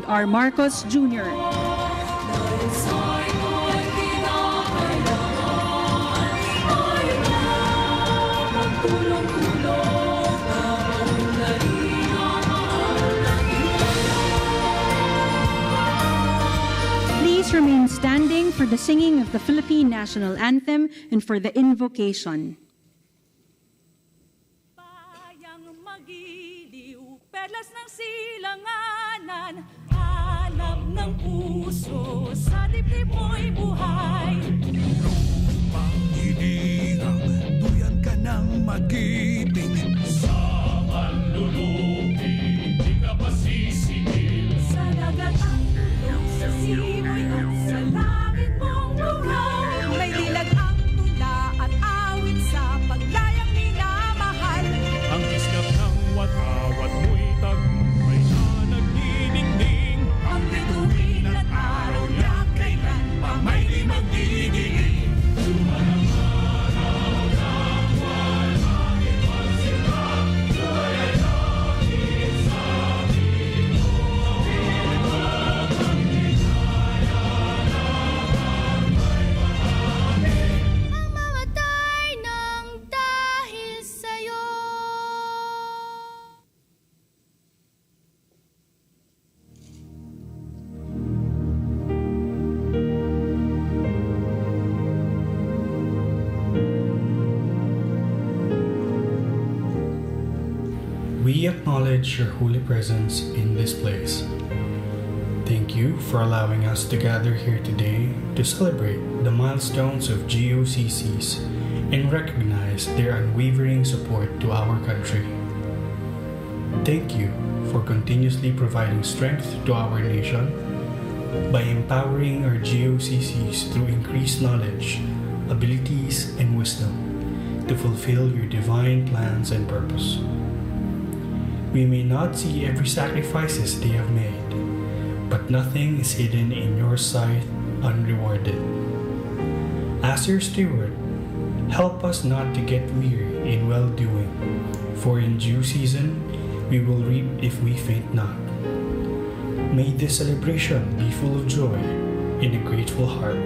R. Marcos Jr. Please remain standing for the singing of the Philippine National Anthem and for the invocation. Perlas ng silanganan, hanap ng puso, sa dibdib mo'y buhay. Lupang hinirang, duyan ka ng magiting. Sa manlulupi, di ka pasisingil. Sa dagat ang tulong, sa simoy at sa langit mong lugaw. May dilag ang tula at awit sa paglayang minamahal. Ang iskap ng watawat mo'y tagumpay na nagdidingding. Ang bituin at araw na kailan pa may di magdidilig. Mamatay ng dahil sa'yo. We acknowledge your holy presence in this place. Thank you for allowing us to gather here today to celebrate the milestones of GOCCs and recognize their unwavering support to our country. Thank you for continuously providing strength to our nation by empowering our GOCCs through increased knowledge, abilities, and wisdom to fulfill your divine plans and purpose. We may not see every sacrifices they have made, but nothing is hidden in your sight unrewarded. As your steward, help us not to get weary in well-doing, for in due season we will reap if we faint not. May this celebration be full of joy and a grateful heart.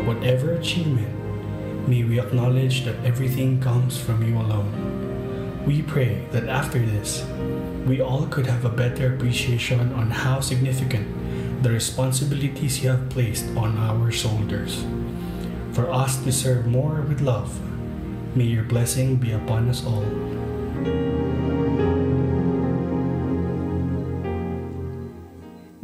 Whatever achievement, may we acknowledge that everything comes from you alone. We pray that after this, we all could have a better appreciation on how significant the responsibilities you have placed on our shoulders. For us to serve more with love, may your blessing be upon us all.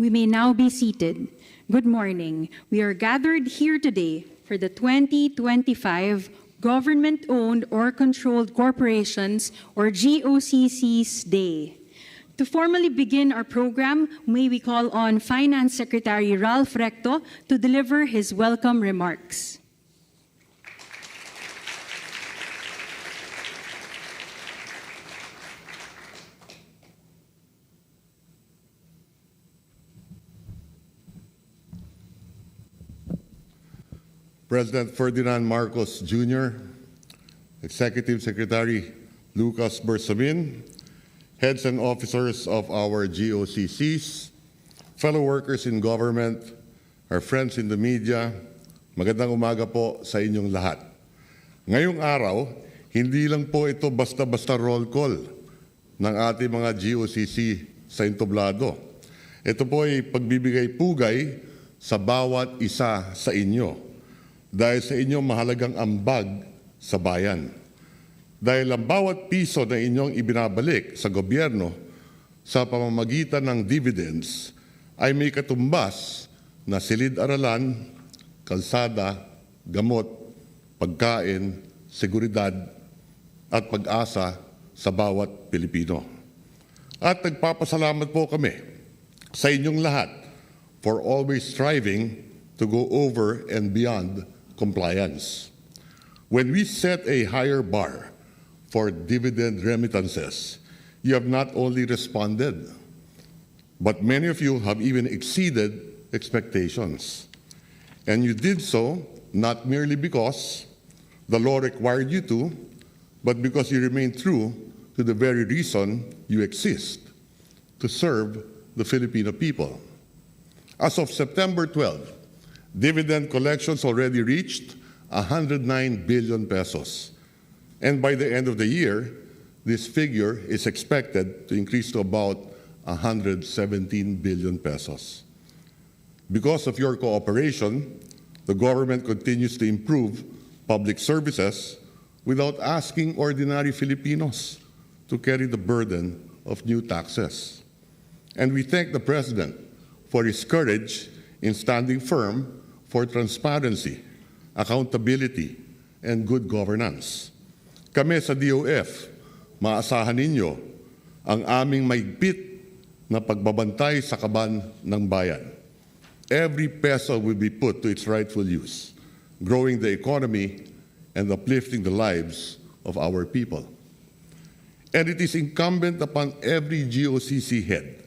We may now be seated. Good morning. We are gathered here today for the 2025 Government-Owned or Controlled Corporations or GOCCs Day. To formally begin our program, may we call on Finance Secretary Ralph Recto to deliver his welcome remarks. President Ferdinand Marcos Jr., Executive Secretary Lucas Bersamin, heads and officers of our GOCCs, fellow workers in government, our friends in the media, magandang umaga po sa inyong lahat. Ngayong araw, hindi lang po ito basta-basta roll call ng ating mga GOCC sa entablado. Ito po ay pagbibigay pugay sa bawat isa sa inyo dahil sa inyong mahalagang ambag sa bayan. Dahil ang bawat piso na inyong ibinabalik sa gobyerno sa pamamagitan ng dividends ay may katumbas na silid-aralan, kalsada, gamot, pagkain, seguridad at pag-asa sa bawat Pilipino. At nagpapasalamat po kami sa inyong lahat for always striving to go over and beyond compliance. When we set a higher bar for dividend remittances, you have not only responded, but many of you have even exceeded expectations. And you did so not merely because the law required you to, but because you remain true to the very reason you exist, to serve the Filipino people. As of September 12, dividend collections already reached 109 billion pesos. And by the end of the year, this figure is expected to increase to about 117 billion pesos. Because of your cooperation, the government continues to improve public services without asking ordinary Filipinos to carry the burden of new taxes. And we thank the President for his courage in standing firm for transparency, accountability, and good governance. Kami sa DOF, maasahan ninyo ang aming maigpit na pagbabantay sa kaban ng bayan. Every peso will be put to its rightful use, growing the economy and uplifting the lives of our people. And it is incumbent upon every GOCC head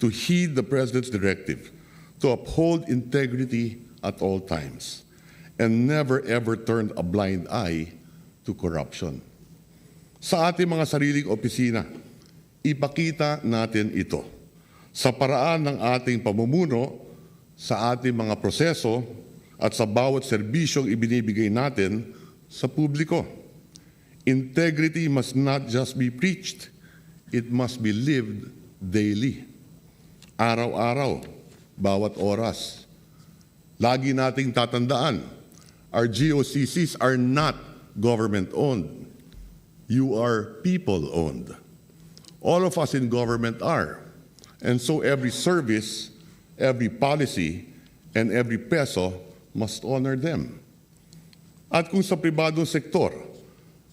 to heed the President's directive to uphold integrity at all times and never ever turn a blind eye to corruption. Sa ating mga sariling opisina, ipakita natin ito sa paraan ng ating pamumuno, sa ating mga proseso, at sa bawat serbisyong ibinibigay natin sa publiko. Integrity must not just be preached, it must be lived daily. Araw-araw, bawat oras. Lagi nating tatandaan, our GOCCs are not government-owned. You are people-owned. All of us in government are. And so every service, every policy, and every peso must honor them. At kung sa pribadong sektor,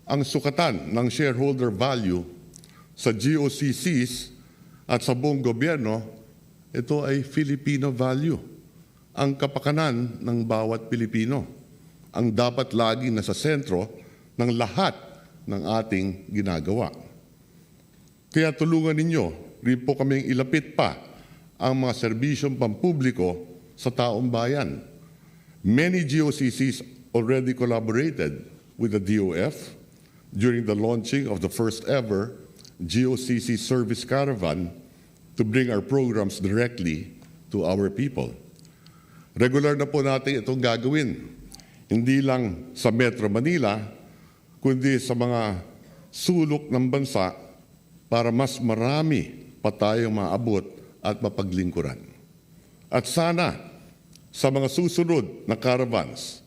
ang sukatan ng shareholder value sa GOCCs at sa buong gobyerno, ito ay Filipino value. Ang kapakanan ng bawat Pilipino, ang dapat lagi nasa sentro ng lahat ng ating ginagawa. Kaya tulungan ninyo rin po kaming ilapit pa ang mga serbisyong pampubliko sa taong bayan. Many GOCCs already collaborated with the DOF during the launching of the first ever GOCC service caravan to bring our programs directly to our people. Regular na po natin itong gagawin, hindi lang sa Metro Manila, kundi sa mga sulok ng bansa para mas marami pa tayong maabot at mapaglingkuran. At sana, sa mga susunod na caravans,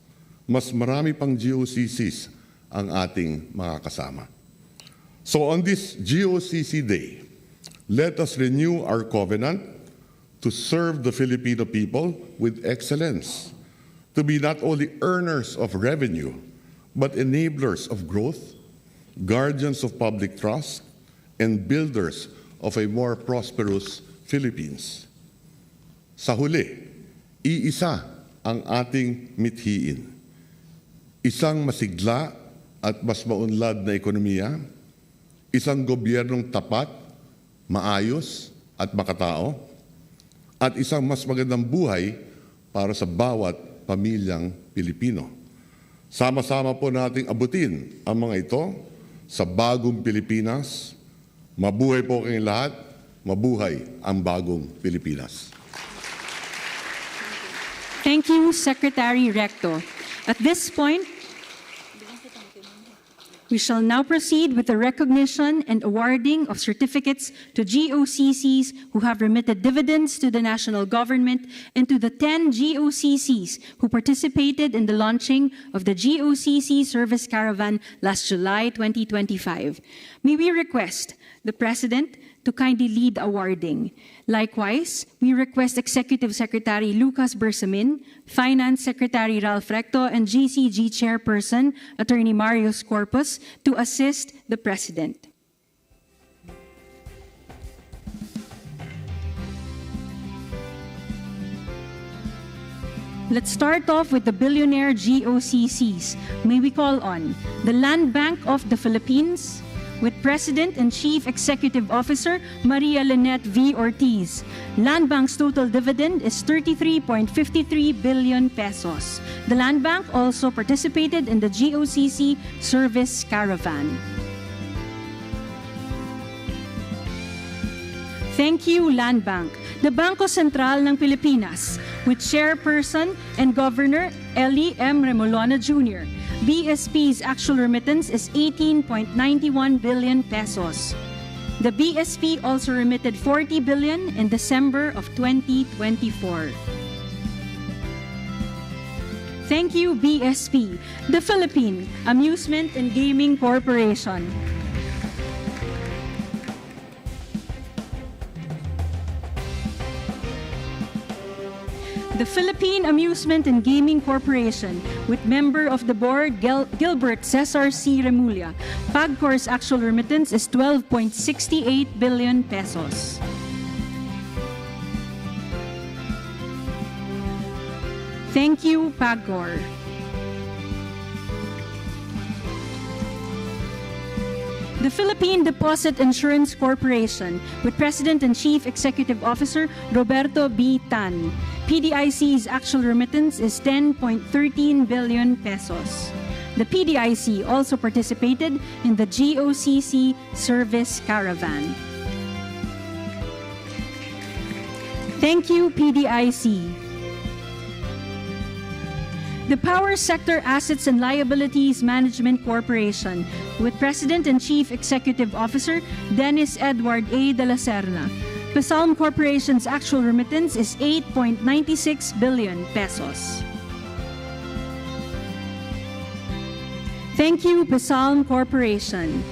mas marami pang GOCCs ang ating makakasama. So on this GOCC Day, let us renew our covenant to serve the Filipino people with excellence, to be not only earners of revenue, but enablers of growth, guardians of public trust, and builders of a more prosperous Philippines. Sa huli, iisa ang ating mithiin. Isang masigla at mas maunlad na ekonomiya, isang gobyernong tapat, maayos at makatao, at isang mas magandang buhay para sa bawat pamilyang Pilipino. Sama-sama po nating abutin ang mga ito sa bagong Pilipinas. Mabuhay po kayong lahat, mabuhay ang bagong Pilipinas. Thank you, Secretary Recto. At this point, we shall now proceed with the recognition and awarding of certificates to GOCCs who have remitted dividends to the national government and to the 10 GOCCs who participated in the launching of the GOCC Service Caravan last July 2025. May we request the President to kindly lead awarding. Likewise, we request Executive Secretary Lucas Bersamin, Finance Secretary Ralph Recto, and GCG Chairperson Attorney Marius Corpus to assist the President. Let's start off with the billionaire GOCCs. May we call on the Land Bank of the Philippines, with President and Chief Executive Officer Maria Lynette V. Ortiz. Land Bank's total dividend is 33.53 billion pesos. The Land Bank also participated in the GOCC Service Caravan. Thank you, Land Bank. the Bangko Sentral ng Pilipinas, with Chairperson and Governor Eli M. Remolona Jr. BSP's actual remittance is 18.91 billion pesos. The BSP also remitted 40 billion in December of 2024. Thank you, BSP, the Philippine Amusement and Gaming Corporation. The Philippine Amusement and Gaming Corporation, with member of the board Gilbert Cesar C. Remulla, PAGCOR's actual remittance is 12.68 billion pesos. Thank you, PAGCOR. The Philippine Deposit Insurance Corporation, with President and Chief Executive Officer Roberto B. Tan. PDIC's actual remittance is 10.13 billion pesos. The PDIC also participated in the GOCC Service Caravan. Thank you, PDIC. The Power Sector Assets and Liabilities Management Corporation, with President and Chief Executive Officer Dennis Edward A. de la Serna. PESALM Corporation's actual remittance is 8.96 billion pesos. Thank you, PESALM Corporation.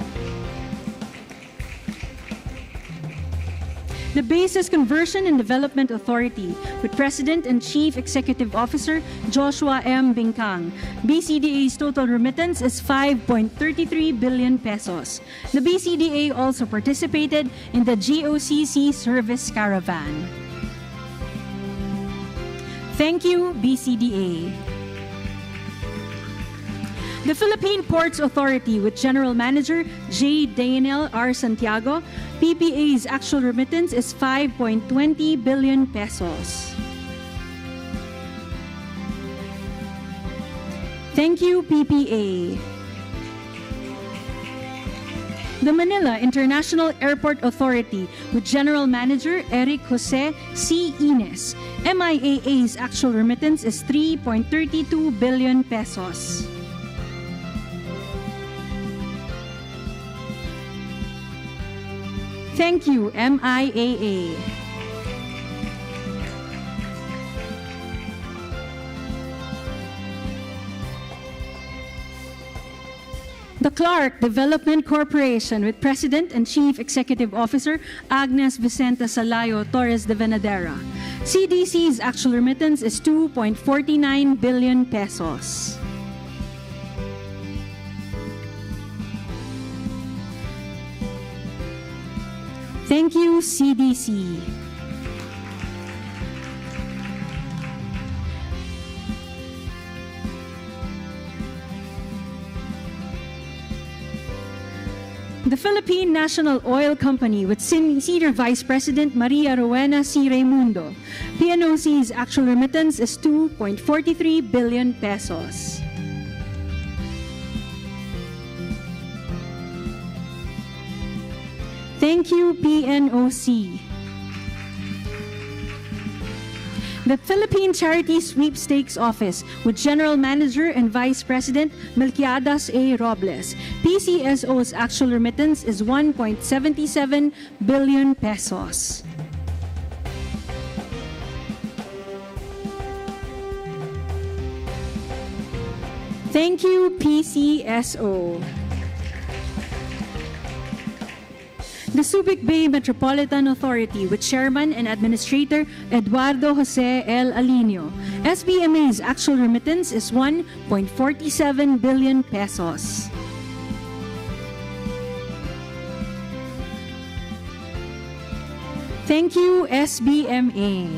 The Basis Conversion and Development Authority, with President and Chief Executive Officer Joshua M. Bingkang. BCDA's total remittance is 5.33 billion pesos. The BCDA also participated in the GOCC Service Caravan. Thank you, BCDA. The Philippine Ports Authority, with General Manager J. Daniel R. Santiago, PPA's actual remittance is 5.20 billion pesos. Thank you, PPA. The Manila International Airport Authority, with General Manager Eric Jose C. Ines. MIAA's actual remittance is 3.32 billion pesos. Thank you, MIAA. The Clark Development Corporation, with President and Chief Executive Officer Agnes Vicenta Salayo Torres de Venadera. CDC's actual remittance is 2.49 billion pesos. Thank you, CDC. The Philippine National Oil Company, with Senior Vice President Maria Rowena C. Raimundo. PNOC's actual remittance is 2.43 billion pesos. Thank you, PNOC. The Philippine Charity Sweepstakes Office, with General Manager and Vice President Melquiades A. Robles. PCSO's actual remittance is 1.77 billion pesos. Thank you, PCSO. The Subic Bay Metropolitan Authority, with Chairman and Administrator Eduardo Jose L. Alinio. SBMA's actual remittance is 1.47 billion pesos. Thank you, SBMA.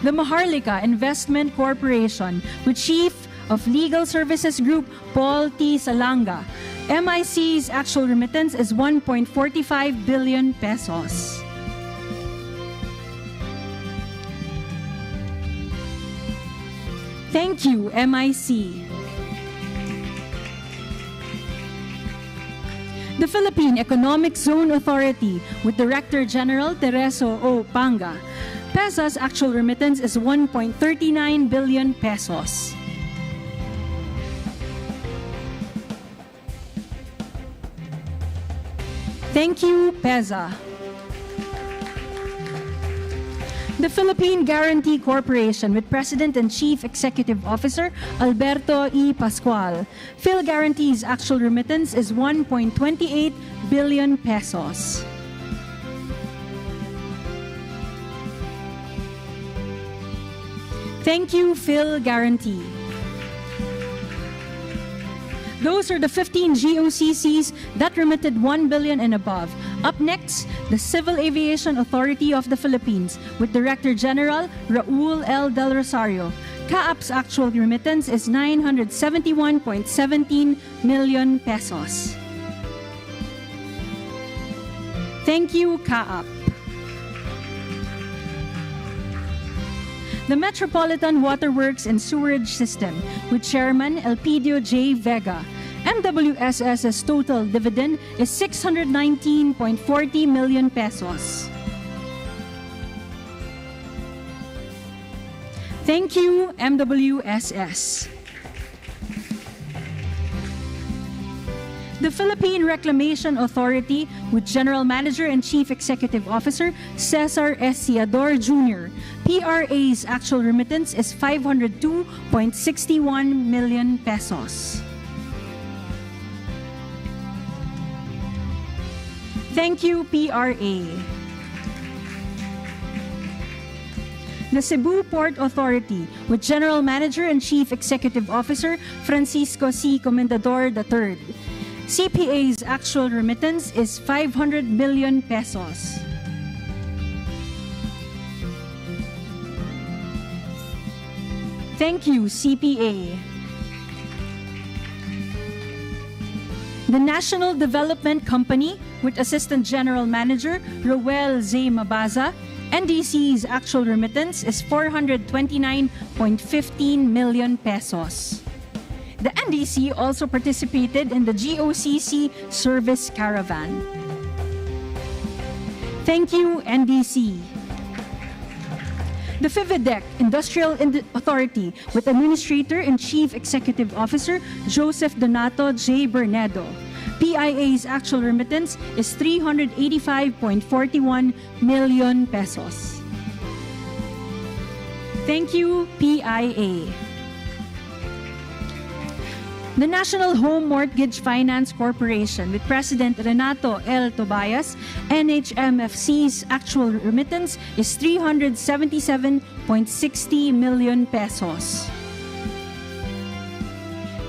The Maharlika Investment Corporation, with Chief of Legal Services Group Paul T. Salanga. MIC's actual remittance is 1.45 billion pesos. Thank you, MIC. The The Philippine Economic Zone Authority with Director General Tereso O. Panga. PEZA's actual remittance is 1.39 billion pesos. Thank you, PEZA. The Philippine Guarantee Corporation with President and Chief Executive Officer Alberto E. Pascual. Phil Guarantee's actual remittance is 1.28 billion pesos. Thank you, Phil Guarantee. Those are the 15 GOCCs that remitted 1 billion and above. Up next, the Civil Aviation Authority of the Philippines with Director General Raul L. Del Rosario. CAAP's actual remittance is 971.17 million pesos. Thank you, CAAP. The Metropolitan Waterworks and Sewerage System with Chairman Elpidio J. Vega. MWSS's total dividend is 619.40 million pesos. Thank you, MWSS. The Philippine Reclamation Authority with General Manager and Chief Executive Officer Cesar S. Ciador Jr. PRA's actual remittance is 502.61 million pesos. Thank you, PRA. The Cebu Port Authority with General Manager and Chief Executive Officer Francisco C. Comendador III. CPA's actual remittance is 500 million pesos. Thank you, CPA. The National Development Company with Assistant General Manager Roel Z. Mabaza. NDC's actual remittance is 429.15 million pesos. The NDC also participated in the GOCC Service Caravan. Thank you, NDC. The FIVIDEC Industrial Authority with Administrator and Chief Executive Officer Joseph Donato J. Bernedo. PIA's actual remittance is 385.41 million pesos. Thank you, PIA. The National Home Mortgage Finance Corporation with President Renato L. Tobias, NHMFC's actual remittance is 377.60 million pesos.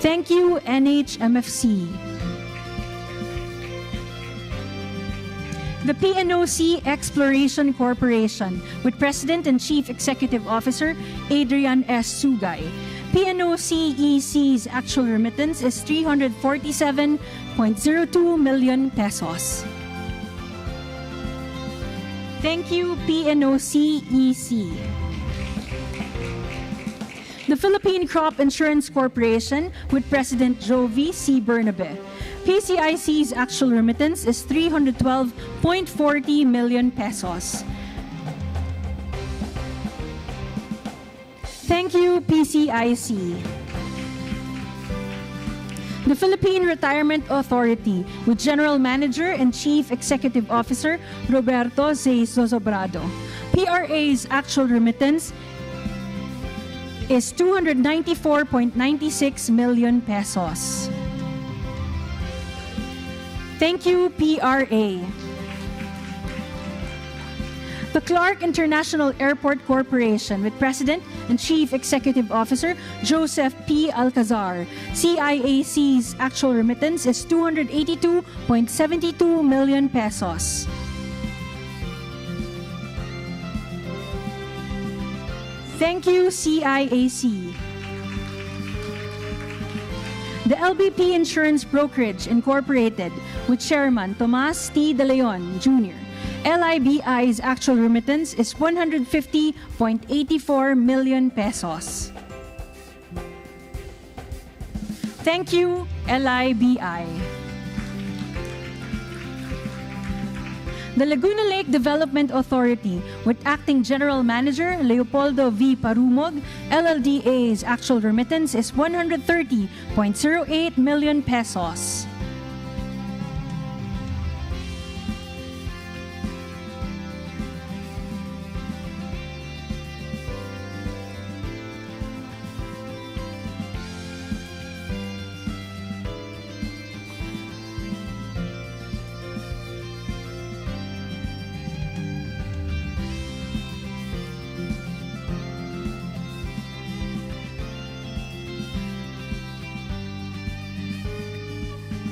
Thank you, NHMFC. The PNOC Exploration Corporation with President and Chief Executive Officer Adrian S. Sugay. PNOC-EC's actual remittance is 347.02 million pesos. Thank you, PNOC-EC. The Philippine Crop Insurance Corporation with President Jovi C. Bernabe. PCIC's actual remittance is 312.40 million pesos. Thank you, PCIC. The Philippine Retirement Authority with General Manager and Chief Executive Officer Roberto Z. Zozobrado. PRA's actual remittance is 294.96 million pesos. Thank you, PRA. The Clark International Airport Corporation with President and Chief Executive Officer Joseph P. Alcazar. CIAC's actual remittance is 282.72 million pesos. Thank you, CIAC. The LBP Insurance Brokerage Incorporated with Chairman Tomas T. De Leon, Jr. LIBI's actual remittance is 150.84 million pesos. Thank you, LIBI. The Laguna Lake Development Authority, with Acting General Manager Leopoldo V. Parumog, LLDA's actual remittance is 130.08 million pesos.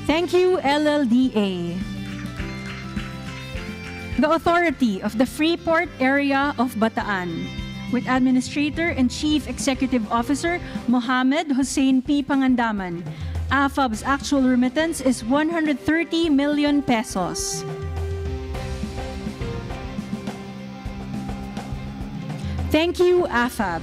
Thank you, LLDA. The Authority of the Freeport Area of Bataan, with Administrator and Chief Executive Officer Mohamed Hussein P. Pangandaman. AFAB's actual remittance is 130 million pesos. Thank you, AFAB.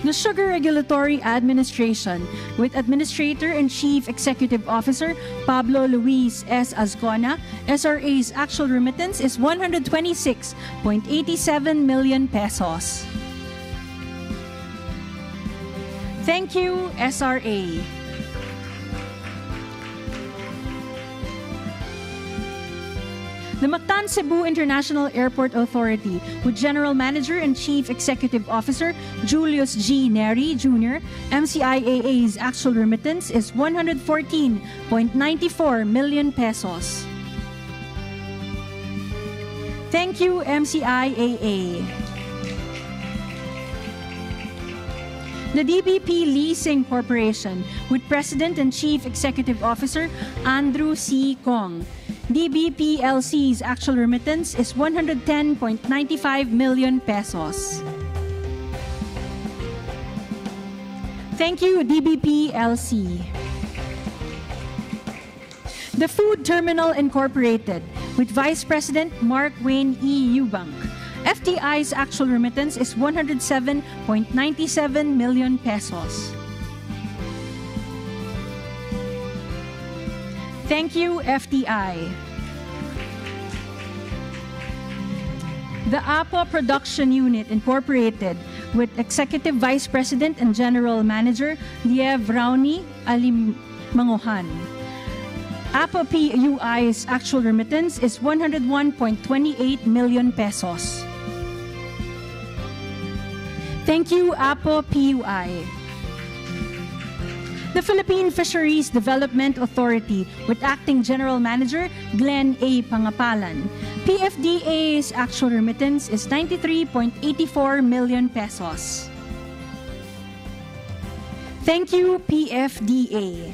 The Sugar Regulatory Administration, with Administrator and Chief Executive Officer Pablo Luis S. Azcona, SRA's actual remittance is 126.87 million pesos. Thank you, SRA. The Mactan Cebu International Airport Authority, with General Manager and Chief Executive Officer Julius G. Neri Jr., MCIAA's actual remittance is 114.94 million pesos. Thank you, MCIAA. The DBP Leasing Corporation, with President and Chief Executive Officer Andrew C. Kong. DBPLC's actual remittance is 110.95 million pesos. Thank you, DBPLC. The Food Terminal Incorporated, with Vice President Mark Wayne E. Eubank. FTI's actual remittance is 107.97 million pesos. Thank you, FTI. The APO Production Unit Incorporated, with Executive Vice President and General Manager Liev Raoni Alimangohan. APO PUI's actual remittance is 101.28 million pesos. Thank you, APO PUI. The Philippine Fisheries Development Authority, with Acting General Manager Glenn A. Pangapalan. PFDA's actual remittance is 93.84 million pesos. Thank you, PFDA.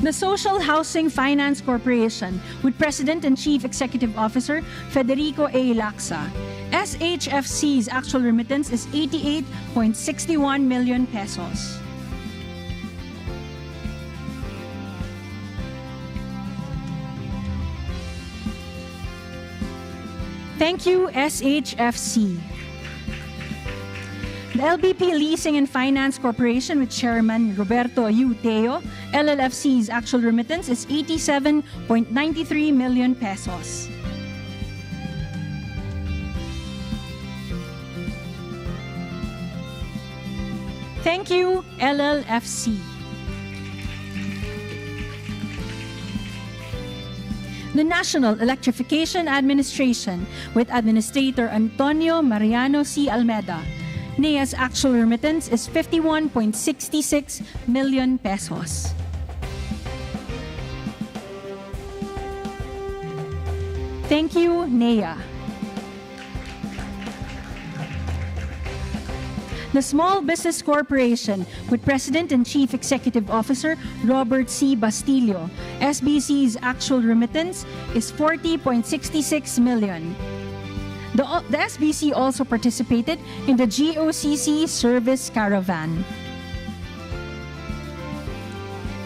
The Social Housing Finance Corporation, with President and Chief Executive Officer Federico A. Lacsa. SHFC's actual remittance is 88.61 million pesos. Thank you, SHFC. The LBP Leasing and Finance Corporation, with Chairman Roberto U. Teo, LLFC's actual remittance is 87.93 million pesos. Thank you, LLFC. The National Electrification Administration, with Administrator Antonio Mariano C. Almeda. NEA's actual remittance is 51.66 million pesos. Thank you, NEA. The Small Business Corporation, with President and Chief Executive Officer Robert C. Bastillo. SBC's actual remittance is 40.66 million. The SBC also participated in the GOCC Service Caravan.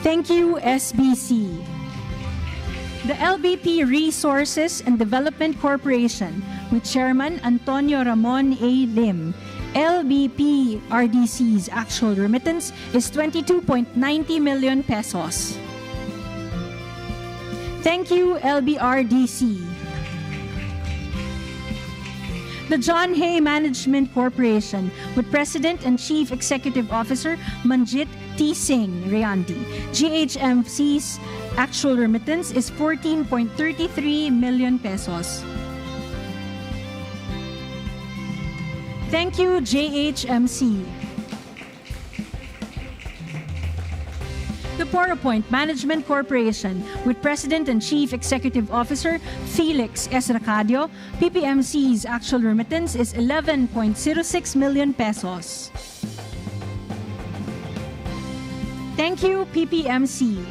Thank you, SBC. The LBP Resources and Development Corporation, with Chairman Antonio Ramon A. Lim. LBP RDC's actual remittance is 22.90 million pesos. Thank you, LBRDC. The John Hay Management Corporation, with President and Chief Executive Officer Manjit T. Singh Rayandi. GHMC's actual remittance is 14.33 million pesos. Thank you, JHMC. The PowerPoint Management Corporation, with President and Chief Executive Officer Felix S. Racadio, PPMC's actual remittance is 11.06 million pesos. Thank you, PPMC.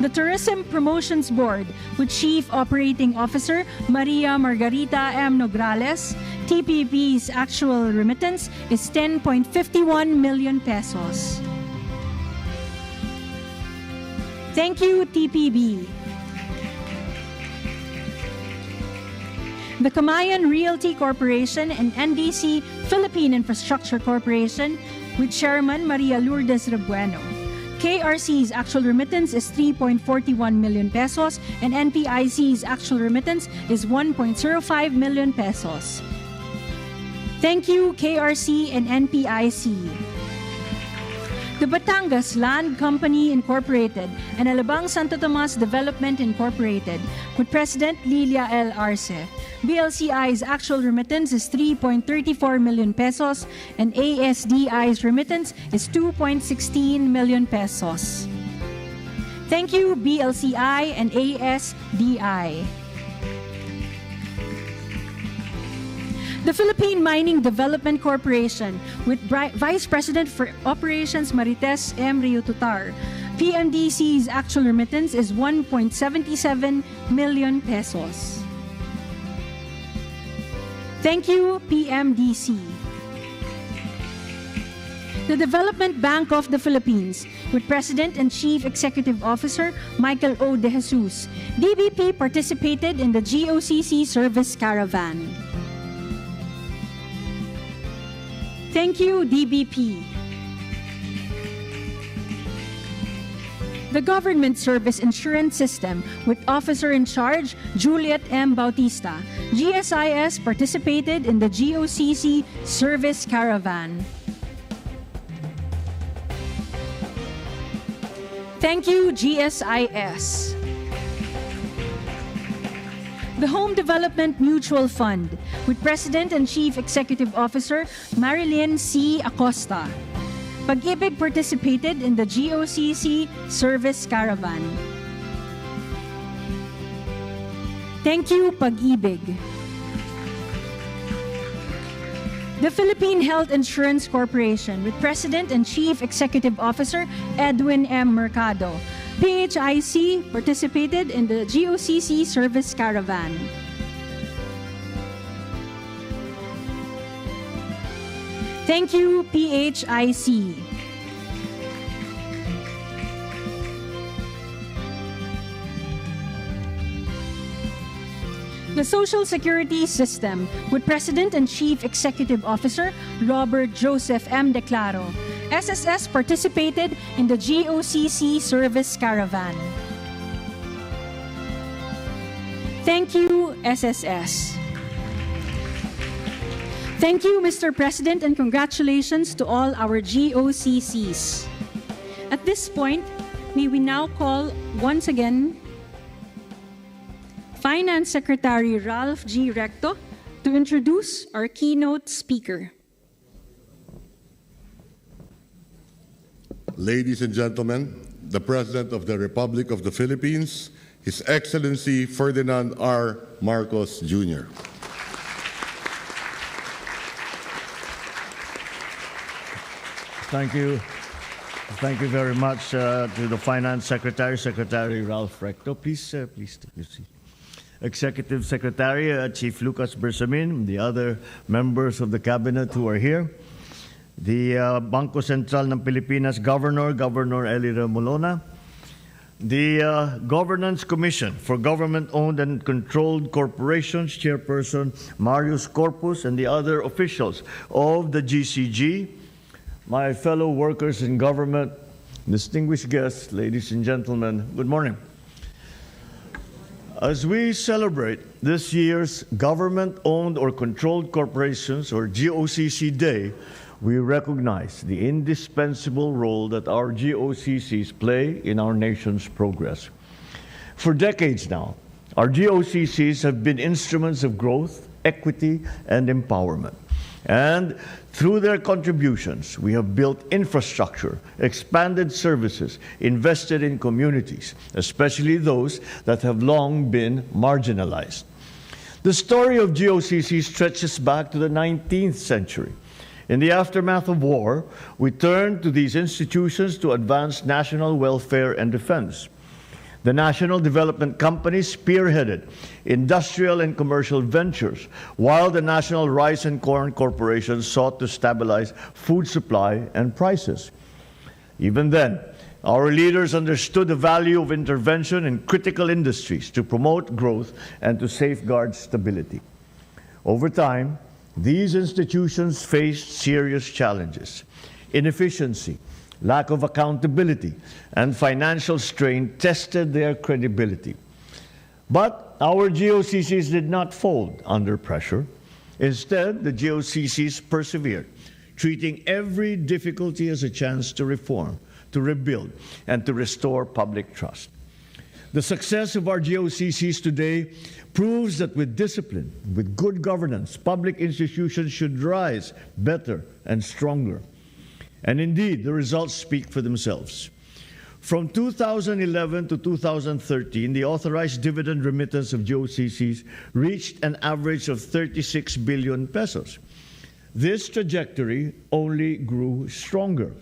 The Tourism Promotions Board, with Chief Operating Officer Maria Margarita M. Nograles, TPB's actual remittance is 10.51 million pesos. Thank you, TPB. The Kamayan Realty Corporation and NDC Philippine Infrastructure Corporation, with Chairman Maria Lourdes Rebueno. KRC's actual remittance is 3.41 million pesos and NPIC's actual remittance is 1.05 million pesos. Thank you, KRC and NPIC. The Batangas Land Company Incorporated and Alabang Santo Tomas Development Incorporated, with President Lilia L. Arce. BLCI's actual remittance is 3.34 million pesos and ASDI's remittance is 2.16 million pesos. Thank you, BLCI and ASDI. The Philippine Mining Development Corporation, with Vice President for Operations Marites M. Riututar. PMDC's actual remittance is 1.77 million pesos. Thank you, PMDC. The Development Bank of the Philippines, with President and Chief Executive Officer Michael O. De Jesus. DBP participated in the GOCC Service Caravan. Thank you, DBP. The Government Service Insurance System, with Officer in Charge Juliet M. Bautista. GSIS participated in the GOCC Service Caravan. Thank you, GSIS. The Home Development Mutual Fund, with President and Chief Executive Officer Marilyn C. Acosta. Pag-ibig participated in the GOCC Service Caravan. Thank you, Pag-ibig. The Philippine Health Insurance Corporation, with President and Chief Executive Officer Edwin M. Mercado. PHIC participated in the GOCC Service Caravan. Thank you, PHIC. The Social Security System, with President and Chief Executive Officer Robert Joseph M. Declaro. SSS participated in the GOCC Service Caravan. Thank you, SSS. Thank you, Mr. President, and congratulations to all our GOCCs. At this point, may we now call once again Finance Secretary Ralph G. Recto to introduce our keynote speaker. Ladies and gentlemen, the President of the Republic of the Philippines, His Excellency Ferdinand R. Marcos Jr. Thank you. Thank you very much to the Finance Secretary, Secretary Ralph Recto. Please take your seat. Executive Secretary, Chief Lucas Bersamin, the other members of the Cabinet who are here, the Bangko Sentral ng Pilipinas Governor, Governor Eli Remolona, the Governance Commission for Government-Owned and Controlled Corporations Chairperson Marius Corpus, and the other officials of the GCG, my fellow workers in government, distinguished guests, ladies and gentlemen, good morning. As we celebrate this year's Government-Owned or Controlled Corporations, or GOCC Day, we recognize the indispensable role that our GOCCs play in our nation's progress. For decades now, our GOCCs have been instruments of growth, equity, and empowerment. And through their contributions, we have built infrastructure, expanded services, invested in communities, especially those that have long been marginalized. The story of GOCC stretches back to the 19th century. In the aftermath of war, we turned to these institutions to advance national welfare and defense. The National Development Company spearheaded industrial and commercial ventures, while the National Rice and Corn Corporation sought to stabilize food supply and prices. Even then, our leaders understood the value of intervention in critical industries to promote growth and to safeguard stability. Over time, these institutions faced serious challenges. Inefficiency, lack of accountability, and financial strain tested their credibility. But our GOCCs did not fold under pressure. Instead, the GOCCs persevered, treating every difficulty as a chance to reform, to rebuild, and to restore public trust. The success of our GOCCs today proves that with discipline, with good governance, public institutions should rise better and stronger. And indeed, the results speak for themselves. From 2011 to 2013, the authorized dividend remittance of GOCCs reached an average of 36 billion pesos. This trajectory only grew stronger,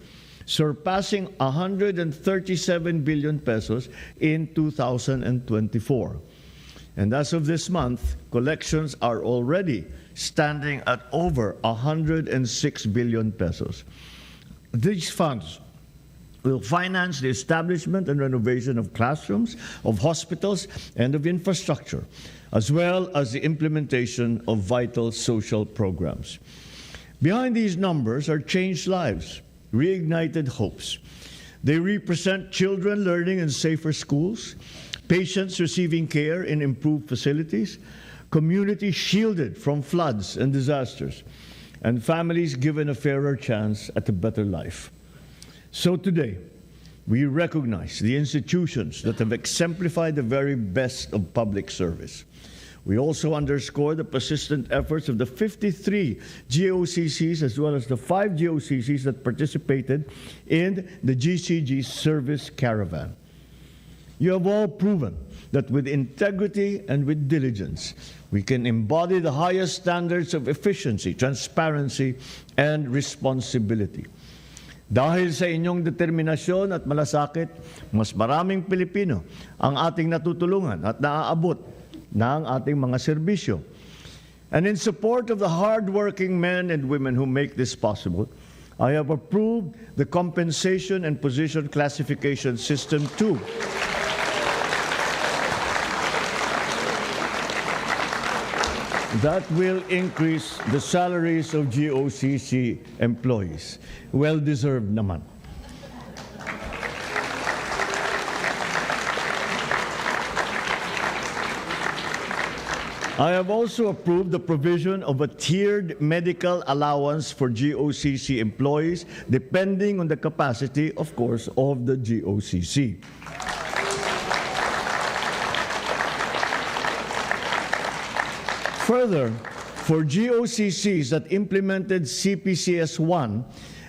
surpassing 137 billion pesos in 2024. And as of this month, collections are already standing at over 106 billion pesos. These funds will finance the establishment and renovation of classrooms, of hospitals, and of infrastructure, as well as the implementation of vital social programs. Behind these numbers are changed lives, reignited hopes. They represent children learning in safer schools, patients receiving care in improved facilities, communities shielded from floods and disasters, and families given a fairer chance at a better life. So today, we recognize the institutions that have exemplified the very best of public service. We also underscore the persistent efforts of the 53 GOCCs as well as the 5 GOCCs that participated in the GCG service caravan. You have all proven that with integrity and with diligence, we can embody the highest standards of efficiency, transparency, and responsibility. Dahil sa inyong determinasyon at malasakit, mas maraming Pilipino ang ating natutulungan at naaabot ng ating mga serbisyo. And in support of the hard-working men and women who make this possible, I have approved the compensation and position classification system 2. That will increase the salaries of GOCC employees. Well-deserved naman. I have also approved the provision of a tiered medical allowance for GOCC employees, depending on the capacity, of course, of the GOCC. Further, for GOCCs that implemented CPCS-1,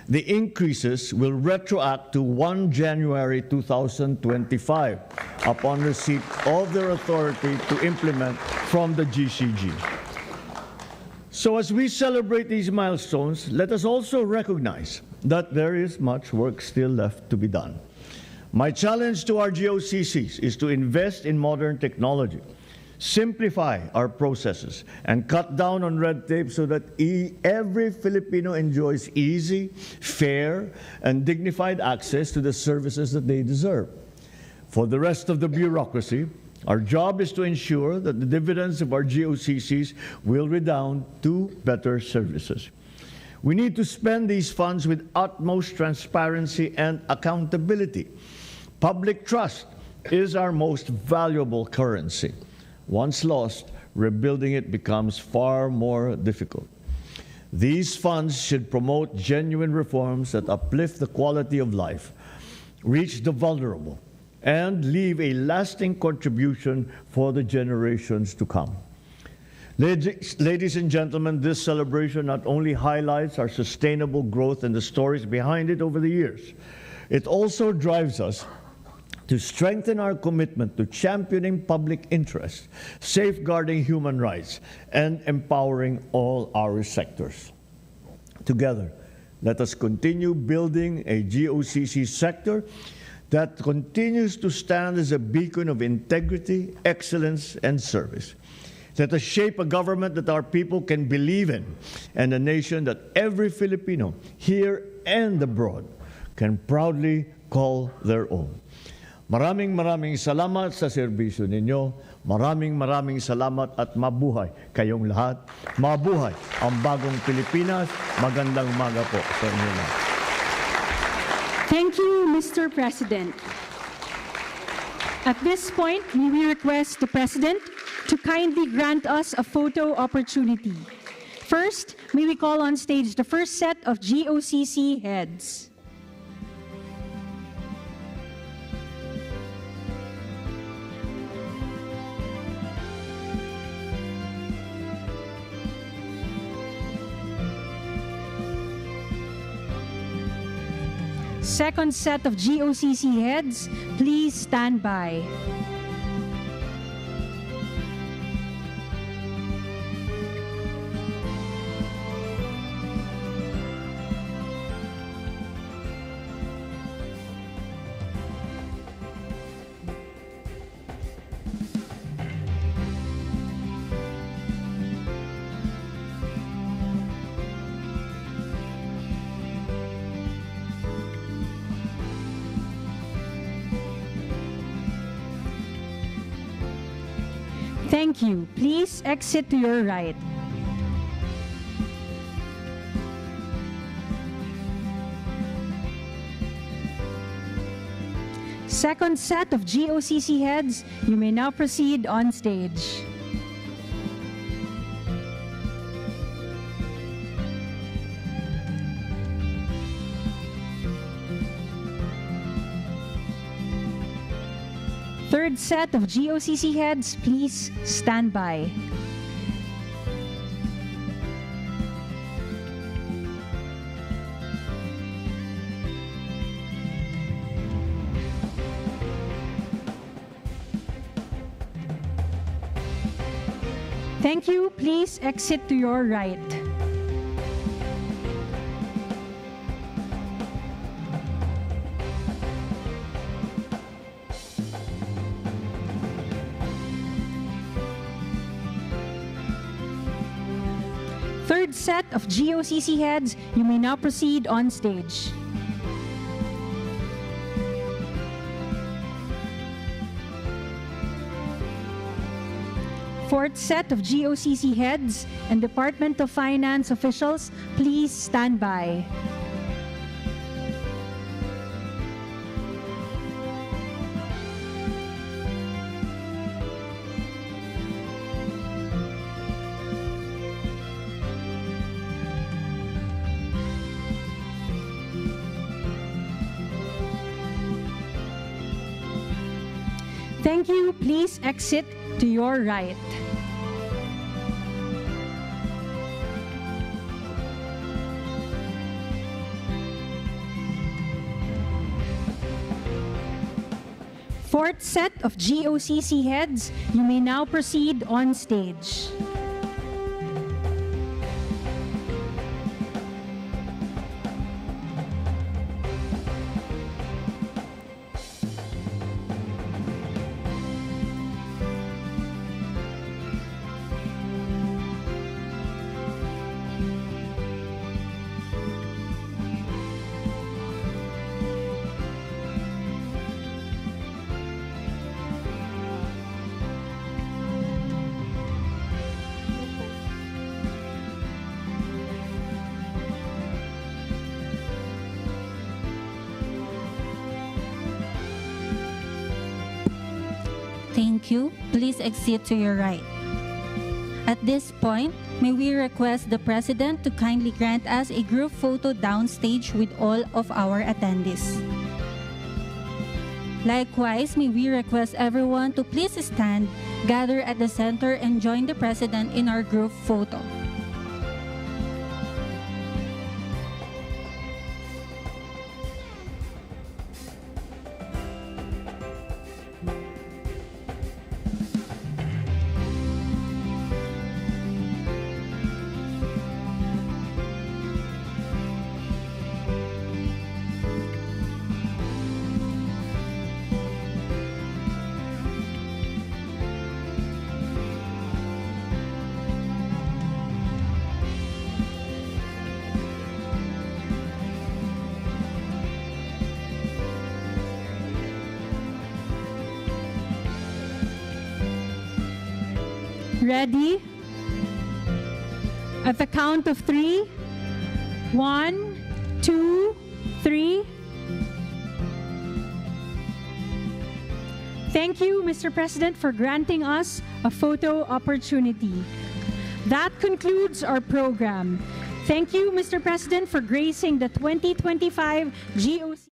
the increases will retroact to 1 January 2025 upon receipt of their authority to implement from the GCG. So as we celebrate these milestones, let us also recognize that there is much work still left to be done. My challenge to our GOCCs is to invest in modern technology, simplify our processes, and cut down on red tape so that every Filipino enjoys easy, fair, and dignified access to the services that they deserve. For the rest of the bureaucracy, our job is to ensure that the dividends of our GOCCs will redound to better services. We need to spend these funds with utmost transparency and accountability. Public trust is our most valuable currency. Once lost, rebuilding it becomes far more difficult. These funds should promote genuine reforms that uplift the quality of life, reach the vulnerable, and leave a lasting contribution for the generations to come. Ladies and gentlemen, this celebration not only highlights our sustainable growth and the stories behind it over the years, it also drives us to strengthen our commitment to championing public interest, safeguarding human rights, and empowering all our sectors. Together, let us continue building a GOCC sector that continues to stand as a beacon of integrity, excellence, and service. Let us shape a government that our people can believe in, and a nation that every Filipino, here and abroad, can proudly call their own. Maraming salamat sa serbisyo ninyo. Maraming salamat at mabuhay kayong lahat. Mabuhay ang bagong Pilipinas. Magandang umaga po sa inyo lahat. Thank you, Mr. President. At this point, we request the President to kindly grant us a photo opportunity. First, may we call on stage the first set of GOCC heads. Second set of GOCC heads, please stand by. Thank you. Please exit to your right. Second set of GOCC heads, you may now proceed on stage. Third set of GOCC heads, please stand by. Thank you. Please exit to your right. Third set of GOCC heads, you may now proceed on stage. Fourth set of GOCC heads and Department of Finance officials, please stand by. Thank you. Please exit to your right. Fourth set of GOCC heads, you may now proceed on stage. Thank you. Please exit to your right. At this point, may we request the President to kindly grant us a group photo downstage with all of our attendees. Likewise, may we request everyone to please stand, gather at the center, and join the President in our group photo. Ready? At the count of 3. 1, 2, 3. Thank you, Mr. President, for granting us a photo opportunity. That concludes our program. Thank you, Mr. President, for gracing the 2025 GOC.